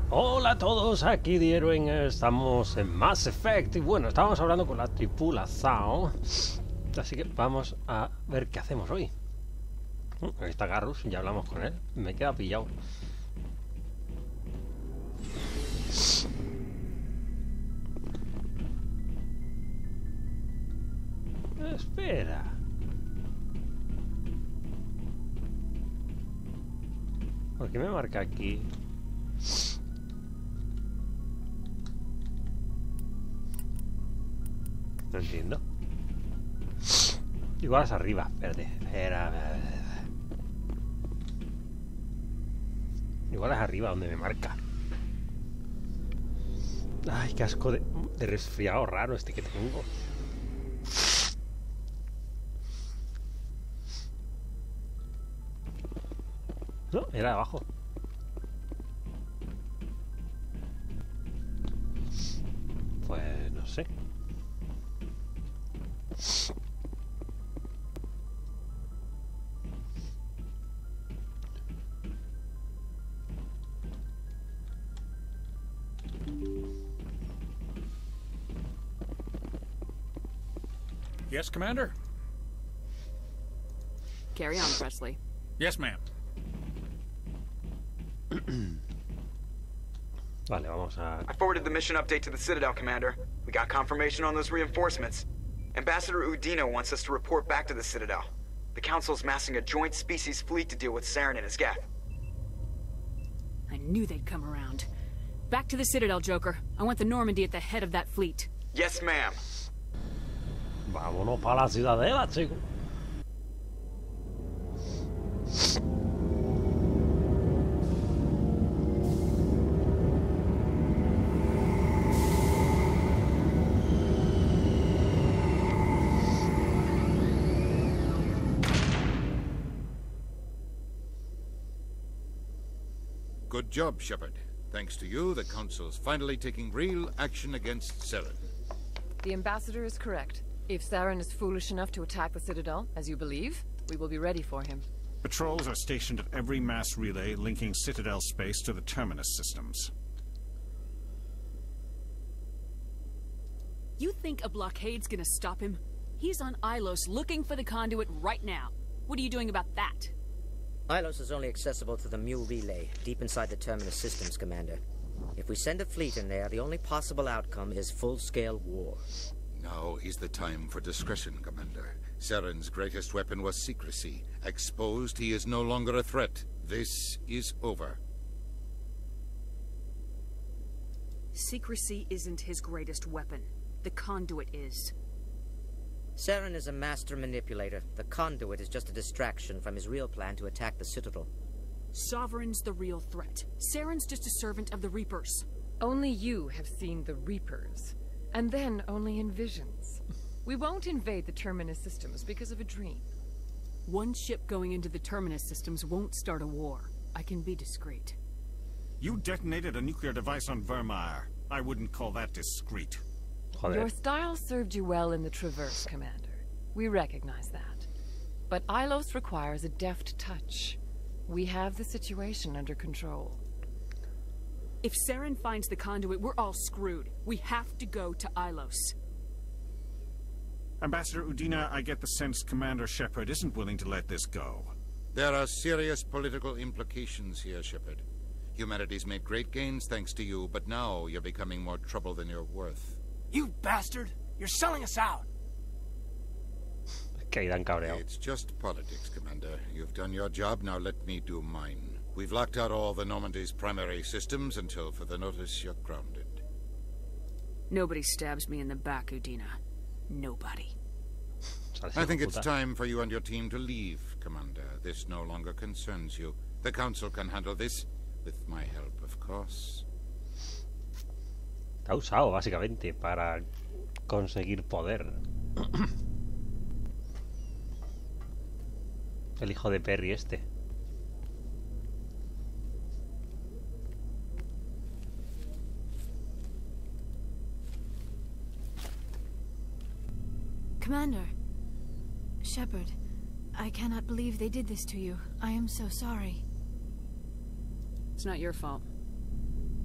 Hola a todos, aquí de Eruen, estamos en Mass Effect y bueno, estábamos hablando con la tripulación, así que vamos a ver qué hacemos hoy. Ahí está Garrus, ya hablamos con él, me queda pillado. Espera. ¿Por qué me marca aquí? No entiendo. Igual es arriba, espérate. Igual es arriba donde me marca. Ay, qué asco de resfriado raro este que tengo. No, era abajo. Pues no sé. Yes, Commander? Carry on, Presley. Yes, ma'am. Vale, vamos a... I forwarded the mission update to the Citadel, Commander. We got confirmation on those reinforcements. Ambassador Udina wants us to report back to the Citadel. The Council's massing a joint species fleet to deal with Saren and his geth. I knew they'd come around. Back to the Citadel, Joker. I want the Normandy at the head of that fleet. Yes, ma'am. Vámonos para la ciudadela, chicos. Good job, Shepard. Thanks to you, the Council's finally taking real action against Saren. The Ambassador is correct. If Saren is foolish enough to attack the Citadel, as you believe, we will be ready for him. Patrols are stationed at every mass relay linking Citadel space to the Terminus systems. You think a blockade's gonna stop him? He's on Ilos looking for the conduit right now. What are you doing about that? Ilos is only accessible to the Mule Relay, deep inside the Terminus systems, Commander. If we send a fleet in there, the only possible outcome is full-scale war. Now is the time for discretion, Commander. Saren's greatest weapon was secrecy. Exposed, he is no longer a threat. This is over. Secrecy isn't his greatest weapon. The conduit is. Saren is a master manipulator. The conduit is just a distraction from his real plan to attack the Citadel. Sovereign's the real threat. Saren's just a servant of the Reapers. Only you have seen the Reapers, and then only in visions. We won't invade the Terminus systems because of a dream. One ship going into the Terminus systems won't start a war. I can be discreet. You detonated a nuclear device on Vermeer. I wouldn't call that discreet. Joder. Your style served you well in the Traverse, Commander. We recognize that. But Ilos requires a deft touch. We have the situation under control. If Saren finds the conduit, we're all screwed. We have to go to Ilos. Ambassador Udina, I get the sense Commander Shepard isn't willing to let this go. There are serious political implications here, Shepard. Humanity's made great gains thanks to you, but now you're becoming more trouble than you're worth. You bastard! You're selling us out! Que dan cabreo. It's just politics, Commander. You've done your job, now let me do mine. We've locked out all the Normandy's primary systems until further notice you're grounded. Nobody stabs me in the back, Udina. Nobody. I think it's time for you and your team to leave, Commander. This no longer concerns you. The Council can handle this, with my help, of course. Está usado, básicamente, para conseguir poder. El hijo de Perry este. Commander, Shepard, I cannot believe they did this to you. I am so sorry. It's not your fault.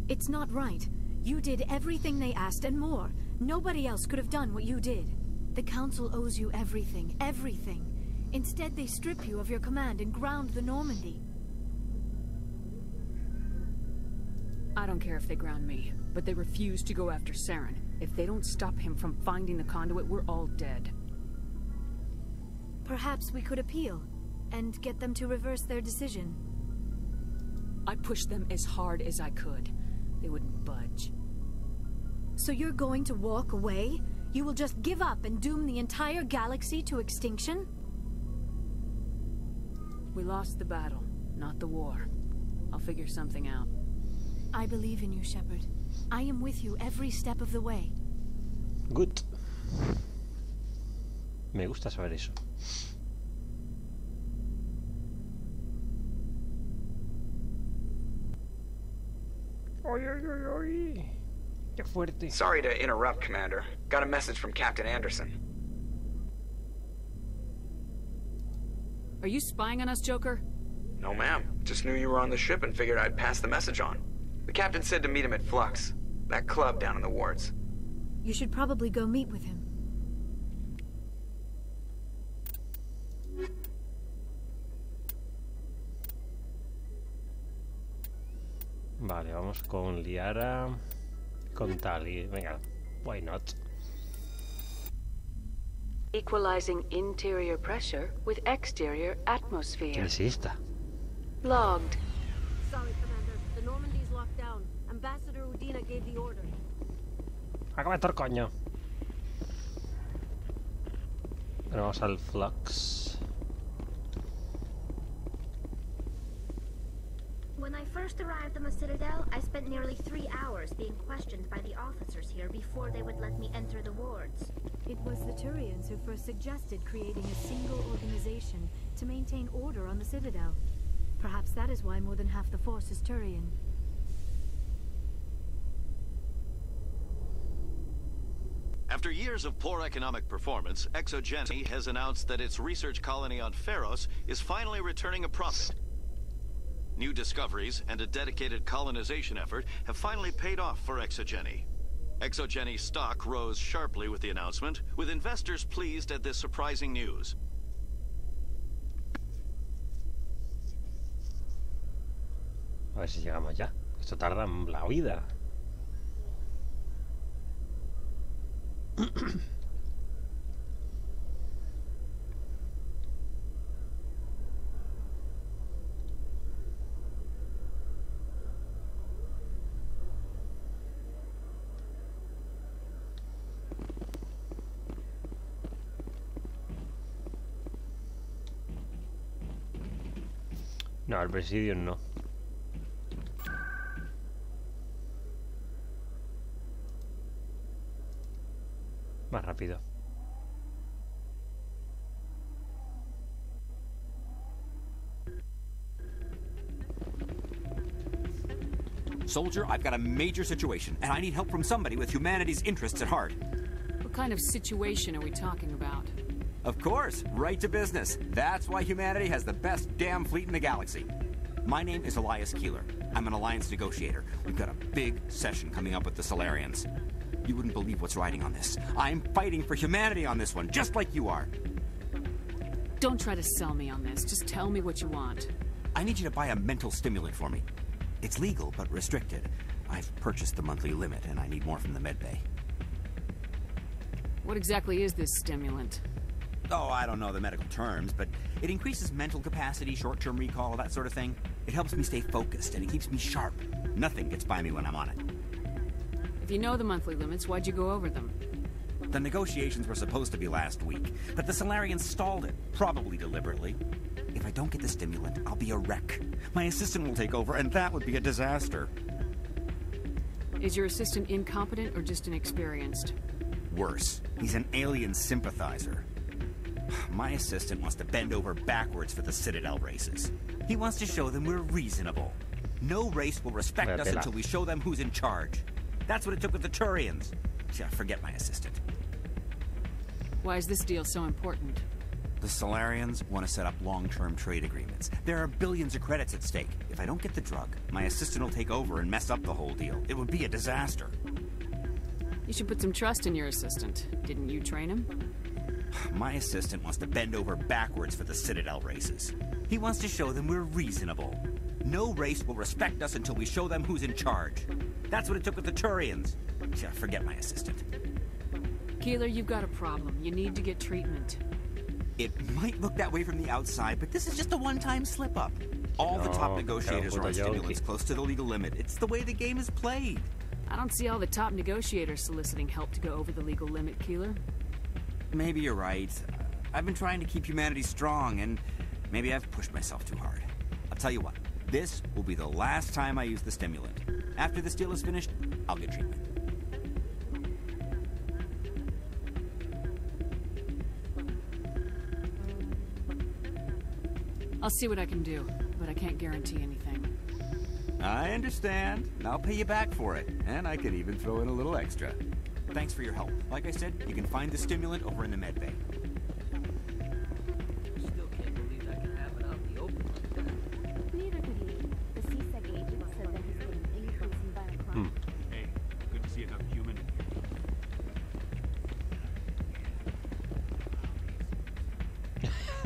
It's not right. You did everything they asked and more. Nobody else could have done what you did. The Council owes you everything, everything. Instead, they strip you of your command and ground the Normandy. I don't care if they ground me, but they refuse to go after Saren. If they don't stop him from finding the conduit, we're all dead. Perhaps we could appeal, and get them to reverse their decision. I pushed them as hard as I could. They wouldn't budge. So you're going to walk away? You will just give up and doom the entire galaxy to extinction? We lost the battle, not the war. I'll figure something out. I believe in you, Shepard. I am with you every step of the way. Good. Me gusta saber eso. Oy, oy, oy, oy. Qué fuerte. Sorry to interrupt, Commander. Got a message from Captain Anderson. Are you spying on us, Joker? No, ma'am. Just knew you were on the ship and figured I'd pass the message on. The captain said to meet him at Flux, that club down in the wards. You should probably go meet with him. Vale, vamos con Liara, con Tali. Venga, why not? Equalizing interior pressure with exterior atmosphere. ¿Qué es esta? Logged. Sorry, Commander. The Normandy's locked down. Ambassador Udina gave the order. Acaba de coño. Bueno, vamos al Flux. When I first arrived on the Citadel, I spent nearly 3 hours being questioned by the officers here before they would let me enter the wards. It was the Turians who first suggested creating a single organization to maintain order on the Citadel. Perhaps that is why more than half the force is Turian. After years of poor economic performance, Exogeny has announced that its research colony on Pharos is finally returning a profit. New discoveries and a dedicated colonization effort have finally paid off for Exogeny. Exogeny's stock rose sharply with the announcement, with investors pleased at this surprising news. A ver si llegamos ya. Esto tarda la vida. No, al Presidium no. Más rápido. Soldier, I've got a major situation, and I need help from somebody with humanity's interests at heart. What kind of situation are we talking about? Of course, right to business. That's why humanity has the best damn fleet in the galaxy. My name is Elias Keeler. I'm an alliance negotiator. We've got a big session coming up with the Solarians. You wouldn't believe what's riding on this. I'm fighting for humanity on this one, just like you are. Don't try to sell me on this. Just tell me what you want. I need you to buy a mental stimulant for me. It's legal, but restricted. I've purchased the monthly limit, and I need more from the medbay. What exactly is this stimulant? Oh, I don't know the medical terms, but it increases mental capacity, short-term recall, that sort of thing. It helps me stay focused, and it keeps me sharp. Nothing gets by me when I'm on it. If you know the monthly limits, why'd you go over them? The negotiations were supposed to be last week, but the Solarians stalled it, probably deliberately. If I don't get the stimulant, I'll be a wreck. My assistant will take over, and that would be a disaster. Is your assistant incompetent or just inexperienced? Worse. He's an alien sympathizer. My assistant wants to bend over backwards for the Citadel races. He wants to show them we're reasonable. No race will respect us until we show them who's in charge. That's what it took with the Turians. Yeah, forget my assistant. Why is this deal so important? The Solarians want to set up long-term trade agreements. There are billions of credits at stake. If I don't get the drug, my assistant will take over and mess up the whole deal. It would be a disaster. You should put some trust in your assistant. Didn't you train him? My assistant wants to bend over backwards for the Citadel races. He wants to show them we're reasonable. No race will respect us until we show them who's in charge. That's what it took with the Turians. Yeah, forget my assistant. Keeler, you've got a problem. You need to get treatment. It might look that way from the outside, but this is just a one-time slip-up. All the top negotiators are on stimulants close to the legal limit. It's the way the game is played. I don't see all the top negotiators soliciting help to go over the legal limit, Keeler. Maybe you're right. I've been trying to keep humanity strong, and maybe I've pushed myself too hard. I'll tell you what. This will be the last time I use the stimulant. After this deal is finished, I'll get treatment. I'll see what I can do, but I can't guarantee anything. I understand. I'll pay you back for it, and I could even throw in a little extra. Thanks for your help. Like I said, you can find the stimulant over in the med bay. Still can't believe I can have it out in the open. Neither could he. The CSEC agent said that he's been increasing violent crime. Hey, good to see another human in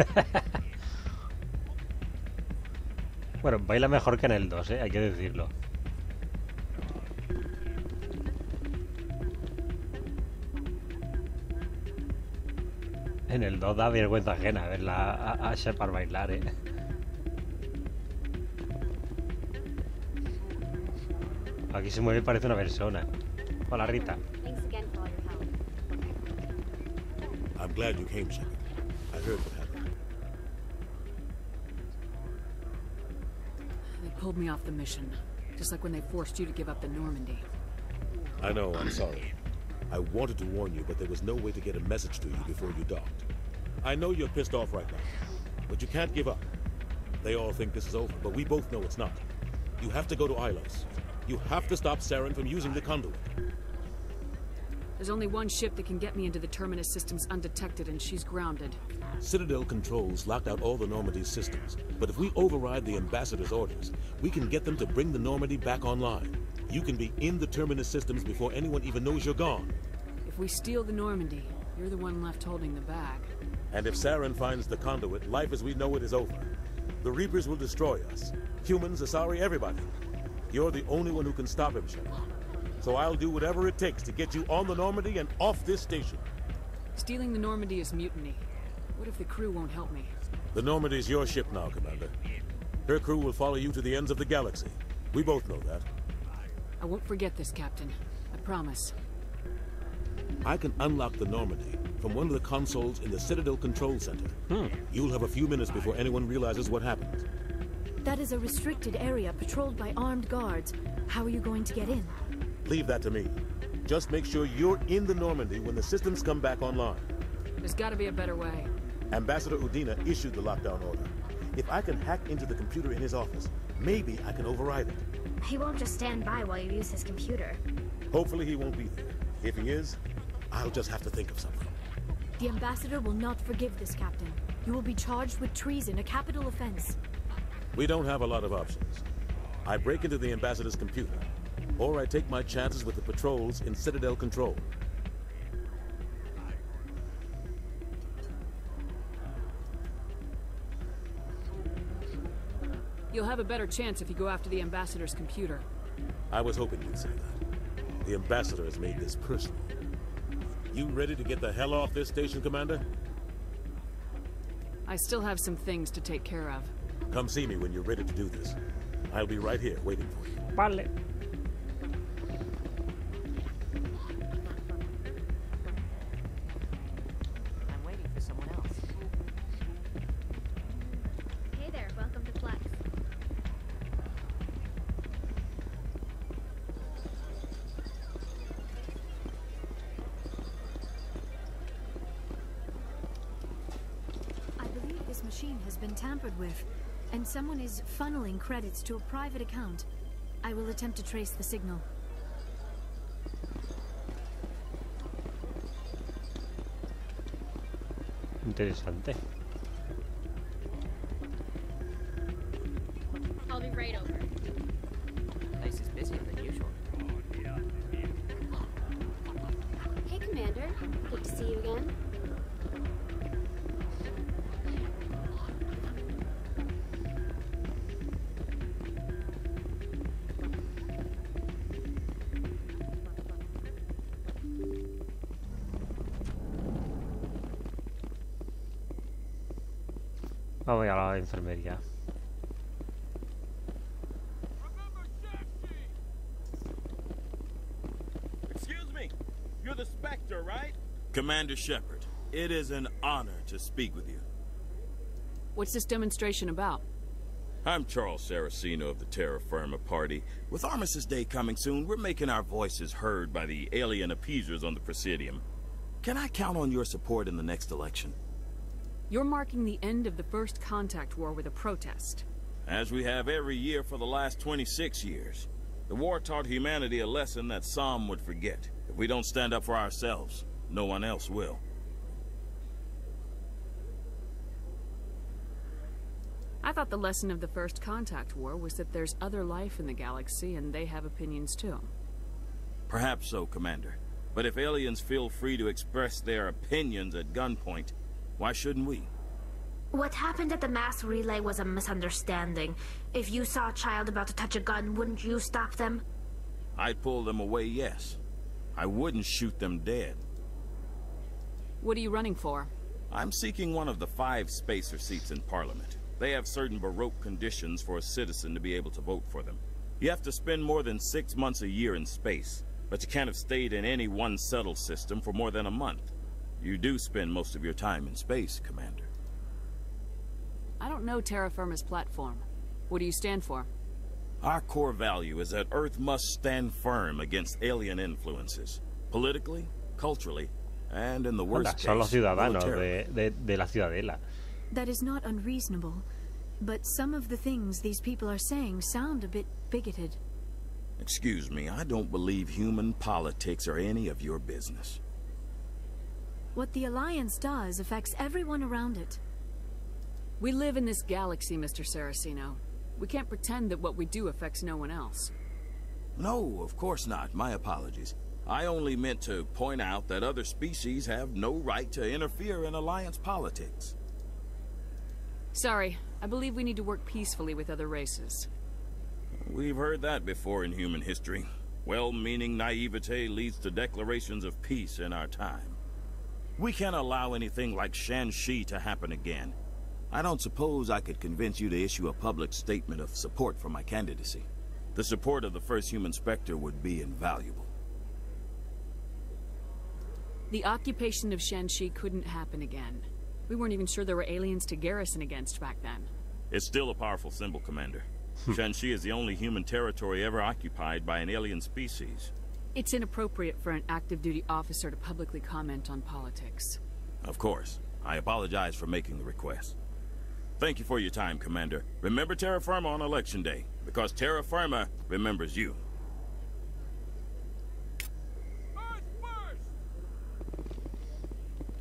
here. Bueno, baila mejor que en el 2, hay que decirlo. En el 2 da vergüenza ajena verla a Shepard bailar, Aquí se mueve y parece una persona. Hola, Rita. Thanks again for all your help. I'm glad you came, Shepard. I heard what happened. They pulled me off the mission, just like when they forced you to give up the Normandy. I know, I'm sorry. I wanted to warn you, but there was no way to get a message to you before you docked. I know you're pissed off right now, but you can't give up. They all think this is over, but we both know it's not. You have to go to Ilos. You have to stop Saren from using the conduit. There's only one ship that can get me into the Terminus systems undetected, and she's grounded. Citadel controls locked out all the Normandy's systems, but if we override the Ambassador's orders, we can get them to bring the Normandy back online. You can be in the Terminus systems before anyone even knows you're gone. If we steal the Normandy, you're the one left holding the bag. And if Saren finds the conduit, life as we know it is over. The Reapers will destroy us. Humans, Asari, everybody. You're the only one who can stop him, Shepard. So I'll do whatever it takes to get you on the Normandy and off this station. Stealing the Normandy is mutiny. What if the crew won't help me? The Normandy's your ship now, Commander. Her crew will follow you to the ends of the galaxy. We both know that. I won't forget this, Captain. I promise. I can unlock the Normandy from one of the consoles in the Citadel Control Center. You'll have a few minutes before anyone realizes what happened. That is a restricted area patrolled by armed guards. How are you going to get in? Leave that to me. Just make sure you're in the Normandy when the systems come back online. There's got to be a better way. Ambassador Udina issued the lockdown order. If I can hack into the computer in his office, maybe I can override it. He won't just stand by while you use his computer. Hopefully he won't be there. If he is, I'll just have to think of something. The Ambassador will not forgive this, Captain. You will be charged with treason, a capital offense. We don't have a lot of options. I break into the Ambassador's computer, or I take my chances with the patrols in Citadel Control. You'll have a better chance if you go after the Ambassador's computer. I was hoping you'd say that. The Ambassador has made this personal. You ready to get the hell off this station, Commander? I still have some things to take care of. Come see me when you're ready to do this. I'll be right here waiting for you. Vale. I'm waiting for someone else. Hey there, welcome to Flex. I believe this machine has been tampered with, and someone is funneling credits to a private account. I will attempt to trace the signal. Interesante. Vamos a la enfermería. Excuse me. You're the Spectre, right? Commander Shepard, it is an honor to speak with you. What's this demonstration about? I'm Charles Saraceno of the Terra Firma Party. With Armistice Day coming soon, we're making our voices heard by the alien appeasers on the Presidium. Can I count on your support in the next election? You're marking the end of the First Contact War with a protest. As we have every year for the last 26 years. The war taught humanity a lesson that some would forget. If we don't stand up for ourselves, no one else will. I thought the lesson of the First Contact War was that there's other life in the galaxy and they have opinions too. Perhaps so, Commander. But if aliens feel free to express their opinions at gunpoint, why shouldn't we? What happened at the mass relay was a misunderstanding. If you saw a child about to touch a gun, wouldn't you stop them? I'd pull them away, yes. I wouldn't shoot them dead. What are you running for? I'm seeking one of the 5 spacer seats in Parliament. They have certain baroque conditions for a citizen to be able to vote for them. You have to spend more than 6 months a year in space, but you can't have stayed in any one settled system for more than a month. You do spend most of your time in space, Commander. I don't know Terra Firma's platform. What do you stand for? Our core value is that Earth must stand firm against alien influences. Politically, culturally, and in the worst case, son los ciudadanos militarily. de la ciudadela. That is not unreasonable, but some of the things these people are saying sound a bit bigoted. Excuse me, I don't believe human politics are any of your business. What the Alliance does affects everyone around it. We live in this galaxy, Mr. Saraceno. We can't pretend that what we do affects no one else. No, of course not. My apologies. I only meant to point out that other species have no right to interfere in Alliance politics. Sorry, I believe we need to work peacefully with other races. We've heard that before in human history. Well-meaning naivete leads to declarations of peace in our time. We can't allow anything like Shanxi to happen again. I don't suppose I could convince you to issue a public statement of support for my candidacy. The support of the first human Spectre would be invaluable. The occupation of Shanxi couldn't happen again. We weren't even sure there were aliens to garrison against back then. It's still a powerful symbol, Commander. Shanxi is the only human territory ever occupied by an alien species. It's inappropriate for an active duty officer to publicly comment on politics. Of course. I apologize for making the request. Thank you for your time, Commander. Remember Terra Firma on Election Day, because Terra Firma remembers you.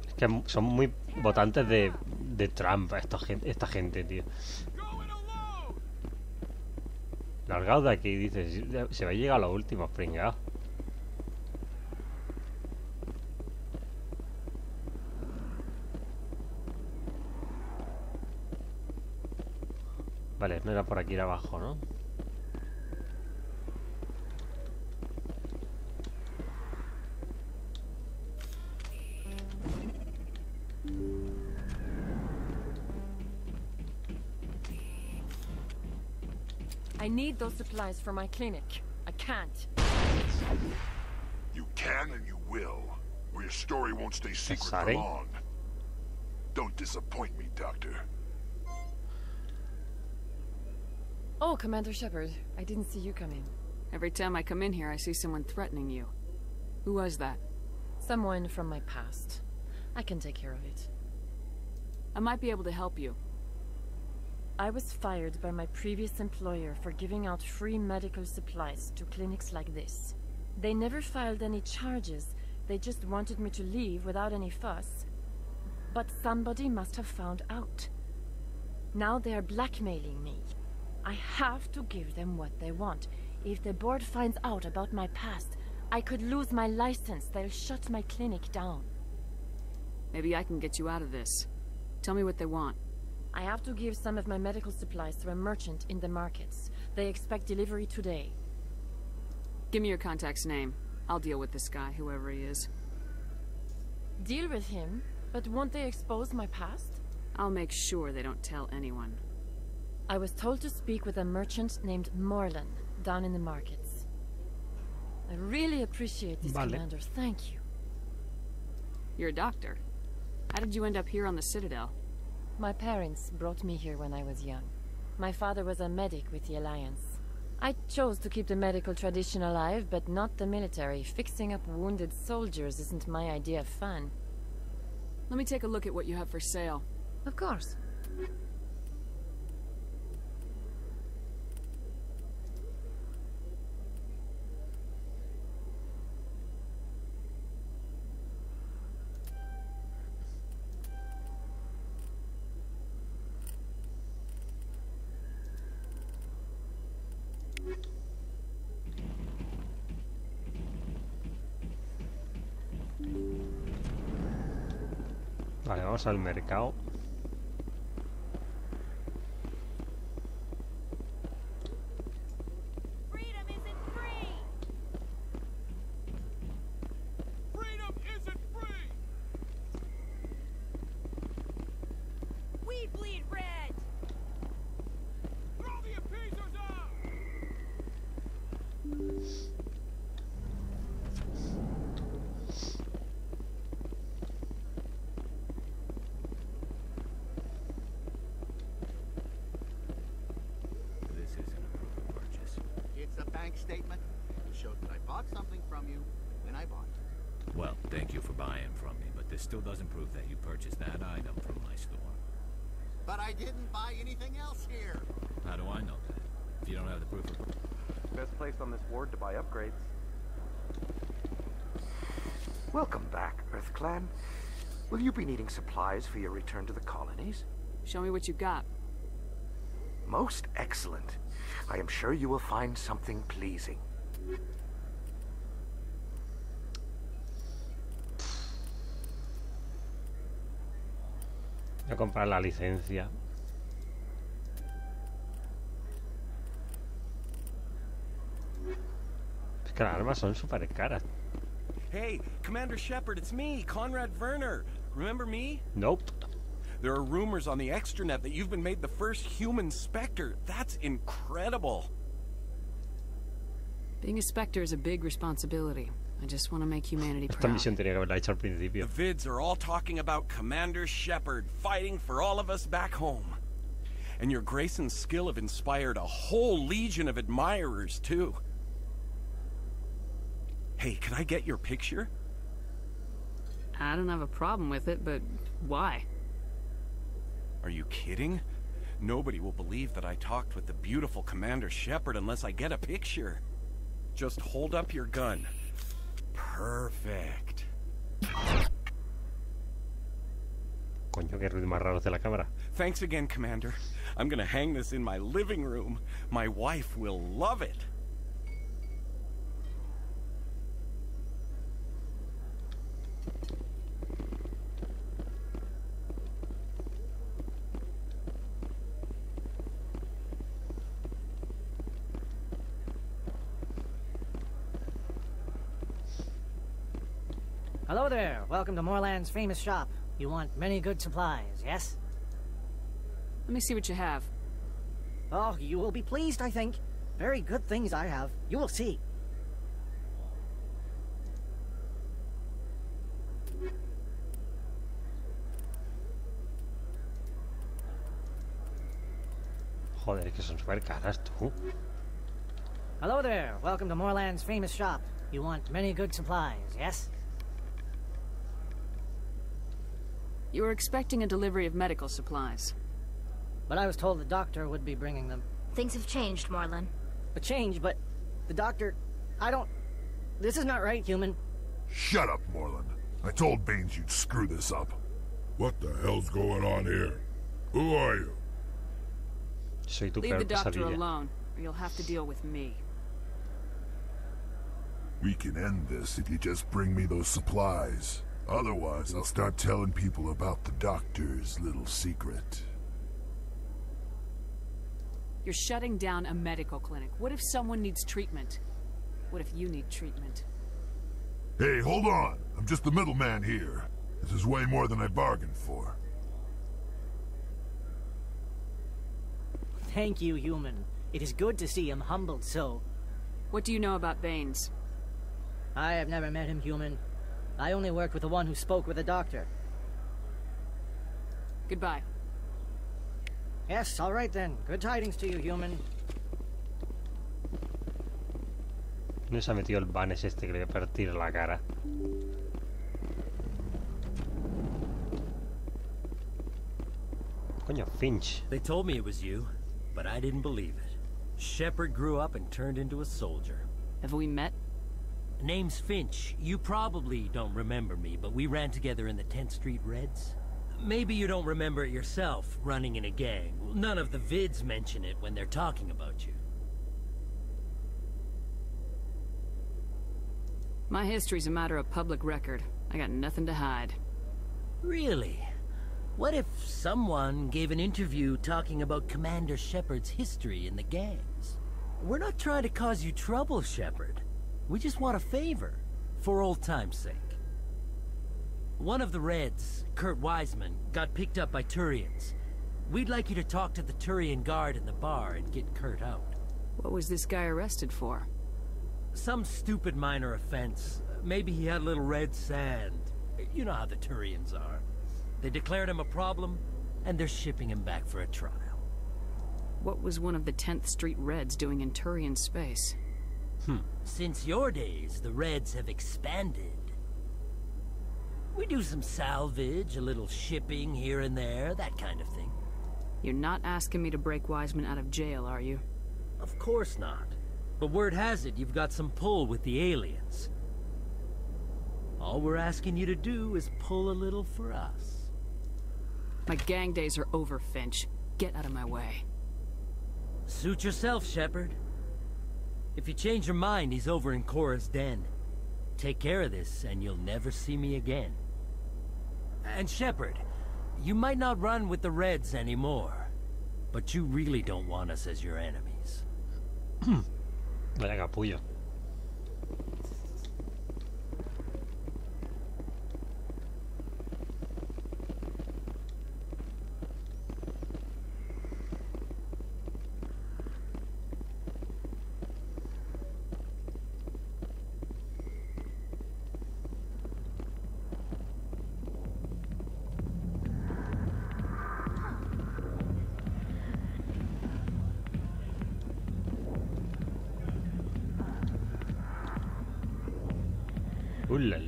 Es que son muy votantes de Trump esta gente, tío. Largaos de aquí, dices. Se va a llegar a los últimos, pringados. Vale, no era por aquí ir abajo, ¿no? I need those supplies for my clinic. I can't. You can and you will, or your story won't stay secret for Sorry. long. Don't disappoint me, Doctor. Oh, Commander Shepard, I didn't see you come in. Every time I come in here, I see someone threatening you. Who was that? Someone from my past. I can take care of it. I might be able to help you. I was fired by my previous employer for giving out free medical supplies to clinics like this. They never filed any charges. They just wanted me to leave without any fuss. But somebody must have found out. Now they are blackmailing me. I have to give them what they want. If the board finds out about my past, I could lose my license. They'll shut my clinic down. Maybe I can get you out of this. Tell me what they want. I have to give some of my medical supplies to a merchant in the markets. They expect delivery today. Give me your contact's name. I'll deal with this guy, whoever he is. Deal with him? But won't they expose my past? I'll make sure they don't tell anyone. I was told to speak with a merchant named Morlan, down in the markets. I really appreciate this, Commander. Thank you. You're a doctor. How did you end up here on the Citadel? My parents brought me here when I was young. My father was a medic with the Alliance. I chose to keep the medical tradition alive, but not the military. Fixing up wounded soldiers isn't my idea of fun. Let me take a look at what you have for sale. Of course. Vale, vamos al mercado. Statement. It shows that I bought something from you when I bought it. Well, thank you for buying from me, but this still doesn't prove that you purchased that item from my store. But I didn't buy anything else here. How do I know that? If you don't have the proof of... Best place on this ward to buy upgrades. Welcome back, EarthClan. Will you be needing supplies for your return to the colonies? Show me what you got. Most excellent. I am sure you will find something pleasing. Voy a comprar la licencia. Es que las armas son súper caras. Hey, Commander Shepard, it's me, Conrad Werner. Remember me? Nope. There are rumors on the extranet that you've been made the first human Spectre. That's incredible. Being a Spectre is a big responsibility. I just want to make humanity proud. Esta misión tenía que haberla hecho al principio. The vids are all talking about Commander Shepard fighting for all of us back home. And your grace and skill have inspired a whole legion of admirers, too. Hey, can I get your picture? I don't have a problem with it, but why? Are you kidding? Nobody will believe that I talked with the beautiful Commander Shepard unless I get a picture. Just hold up your gun. Perfect. Coño, qué ruido más raro de la cámara. Thanks again, Commander. I'm gonna hang this in my living room. My wife will love it. Hello there. Welcome to Morland's famous shop. You want many good supplies, yes? Let me see what you have. Oh, you will be pleased, I think. Very good things I have. You will see. Joder, es que son súper caras, tú. Hello there. Welcome to Morland's famous shop. You want many good supplies, yes? You were expecting a delivery of medical supplies. But I was told the doctor would be bringing them. Things have changed, Morlan. A change, but the doctor... I don't... This is not right, human. Shut up, Morlan. I told Baines you'd screw this up. What the hell's going on here? Who are you? Soy tu Leave the doctor pesadilla. alone, or you'll have to deal with me. We can end this if you just bring me those supplies. Otherwise, I'll start telling people about the doctor's little secret. You're shutting down a medical clinic. What if someone needs treatment? What if you need treatment? Hey, hold on. I'm just the middleman here. This is way more than I bargained for. Thank you, human. It is good to see him humbled so. What do you know about Baines? I have never met him, human. I only worked with the one who spoke with the doctor. Goodbye. Yes, all right then. Good tidings to you, human. No se ha metido el Banes este que le voy a partir la cara. Coño, Finch. They told me it was you, but I didn't believe it. Shepard grew up and turned into a soldier. Have we met? Name's Finch. You probably don't remember me, but we ran together in the 10th Street Reds. Maybe you don't remember it yourself, running in a gang. None of the vids mention it when they're talking about you. My history's a matter of public record. I got nothing to hide. Really? What if someone gave an interview talking about Commander Shepard's history in the gangs? We're not trying to cause you trouble, Shepard. We just want a favor, for old time's sake. One of the Reds, Kurt Wiseman, got picked up by Turians. We'd like you to talk to the Turian guard in the bar and get Kurt out. What was this guy arrested for? Some stupid minor offense. Maybe he had a little red sand. You know how the Turians are. They declared him a problem, and they're shipping him back for a trial. What was one of the 10th Street Reds doing in Turian space? Since your days, the Reds have expanded. We do some salvage, a little shipping here and there, that kind of thing. You're not asking me to break Wiseman out of jail, are you? Of course not. But word has it you've got some pull with the aliens. All we're asking you to do is pull a little for us. My gang days are over, Finch. Get out of my way. Suit yourself, Shepard. If you change your mind, he's over in Cora's den. Take care of this, and you'll never see me again. And Shepard, you might not run with the Reds anymore, but you really don't want us as your enemies. Vaya capullo.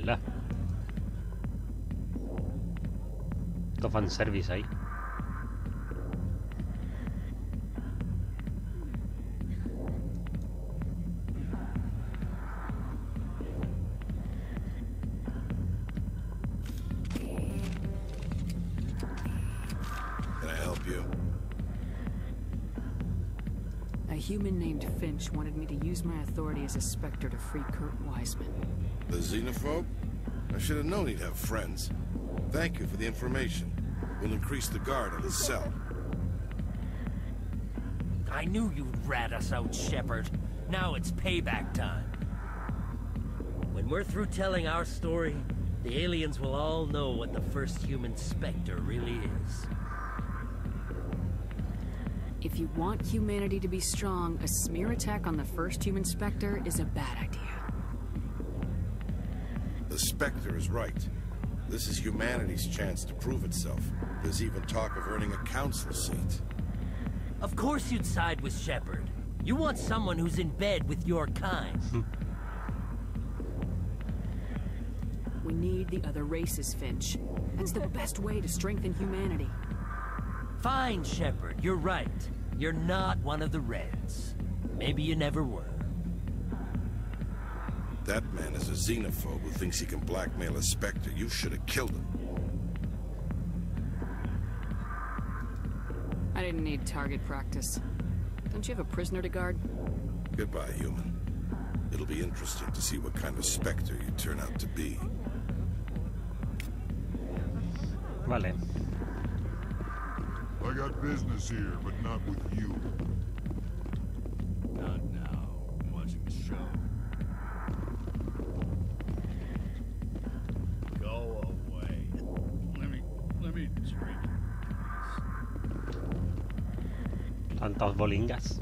La. Esto fanservice ahí. Can I help you? A human named Finch wanted me to use my authority as a Spectre to free Kurt Wiseman. The xenophobe? I should have known he'd have friends. Thank you for the information. We'll increase the guard on his cell. I knew you'd rat us out, Shepard. Now it's payback time. When we're through telling our story, the aliens will all know what the first human Spectre really is. If you want humanity to be strong, a smear attack on the first human Spectre is a bad idea. The Spectre is right. This is humanity's chance to prove itself. There's even talk of earning a council seat. Of course you'd side with Shepard. You want someone who's in bed with your kind. We need the other races, Finch. That's the best way to strengthen humanity. Fine, Shepard, you're right. You're not one of the Reds. Maybe you never were. That man is a xenophobe who thinks he can blackmail a Spectre. You should have killed him. I didn't need target practice. Don't you have a prisoner to guard? Goodbye, human. It'll be interesting to see what kind of Spectre you turn out to be. Vale. I got business here, but not with you. Not now. I'm watching the show. Go away. Let me drink. Tantas bolingas.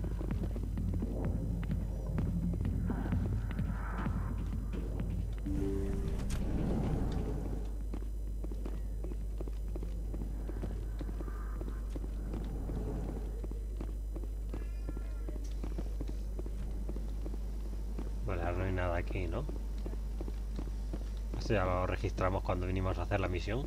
Vale, ahora no hay nada aquí, ¿no? Esto ya lo registramos cuando vinimos a hacer la misión.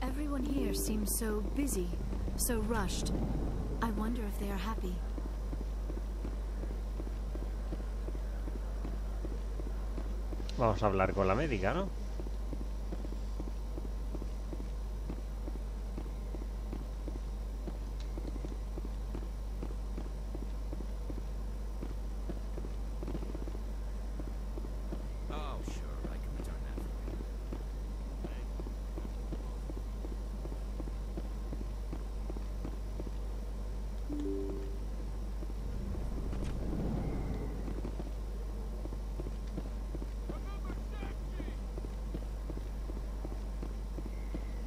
Everyone here seems so busy, so rushed. I wonder if they are happy. Vamos a hablar con la médica, ¿no? Oh, sure, I can return that for you.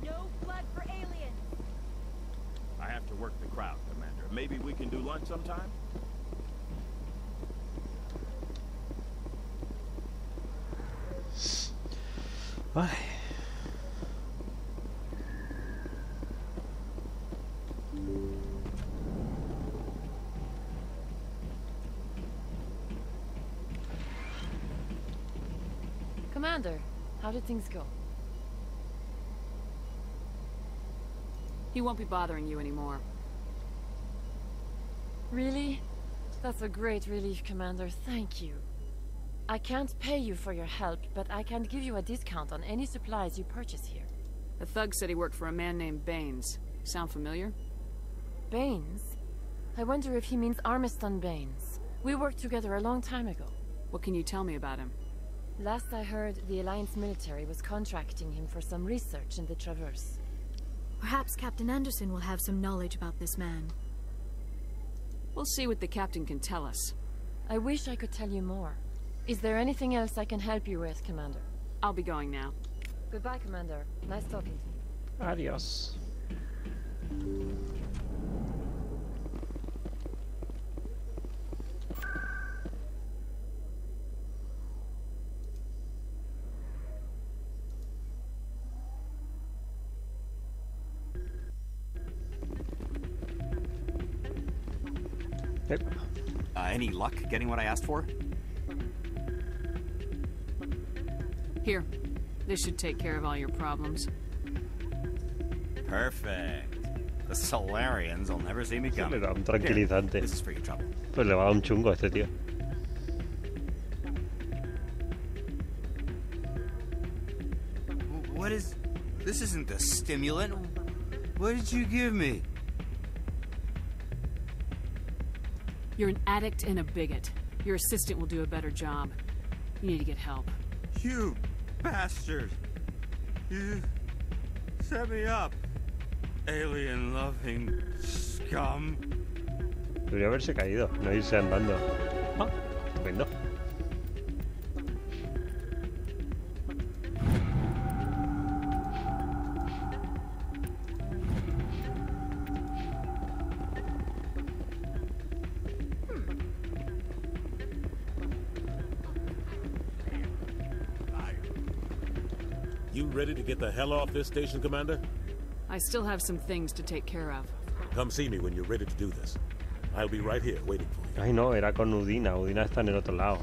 No blood for aliens. I have to work the crowd, Commander. Maybe we can do lunch sometime? Vale. Commander, how did things go? He won't be bothering you anymore. Really? That's a great relief, Commander. Thank you. I can't pay you for your help, but I can give you a discount on any supplies you purchase here. The thug said he worked for a man named Baines. Sound familiar? Baines? I wonder if he means Armiston Baines. We worked together a long time ago. What can you tell me about him? Last I heard, the Alliance military was contracting him for some research in the Traverse. Perhaps Captain Anderson will have some knowledge about this man. We'll see what the captain can tell us. I wish I could tell you more. Is there anything else I can help you with, Commander? I'll be going now. Goodbye, Commander. Nice talking to you. Adiós. Yep. Any luck getting what I asked for? Here. This should take care of all your problems. Perfect. The Solarians will never see me Le coming. da un tranquilizante. Here, this is for your trouble. Pues le va a dar un chungo a este tío. What is... This isn't the stimulant. What did you give me? You're an addict and a bigot. Your assistant will do a better job. You need to get help. You bastard. You set me up. Alien-loving scum. Debería haberse caído, no irse andando. Ah, estupendo. You ready to get the hell off this station, Commander? I still have some things to take care of. Come see me when you're ready to do this. I'll be right here waiting for you. Ay no, era con Udina. Udina está en el otro lado.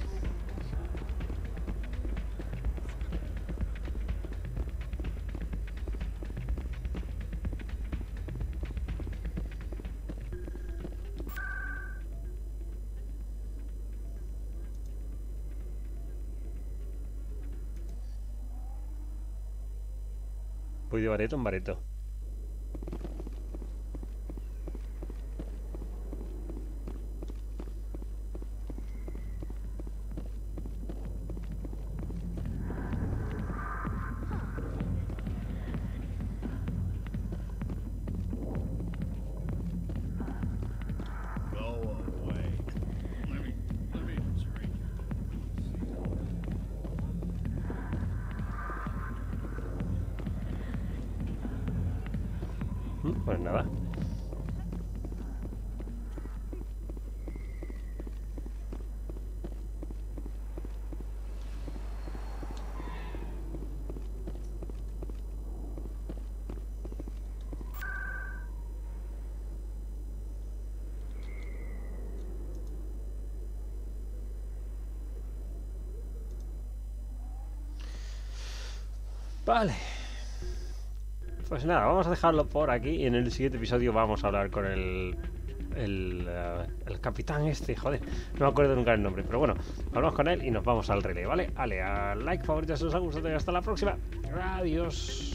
Voy de bareto en bareto. Pues nada. Vale. Pues nada, vamos a dejarlo por aquí y en el siguiente episodio vamos a hablar con el capitán este, joder, no me acuerdo nunca el nombre, pero bueno, hablamos con él y nos vamos al relé, ¿vale? Vale, a like, favorito si os ha gustado y hasta la próxima. Adiós.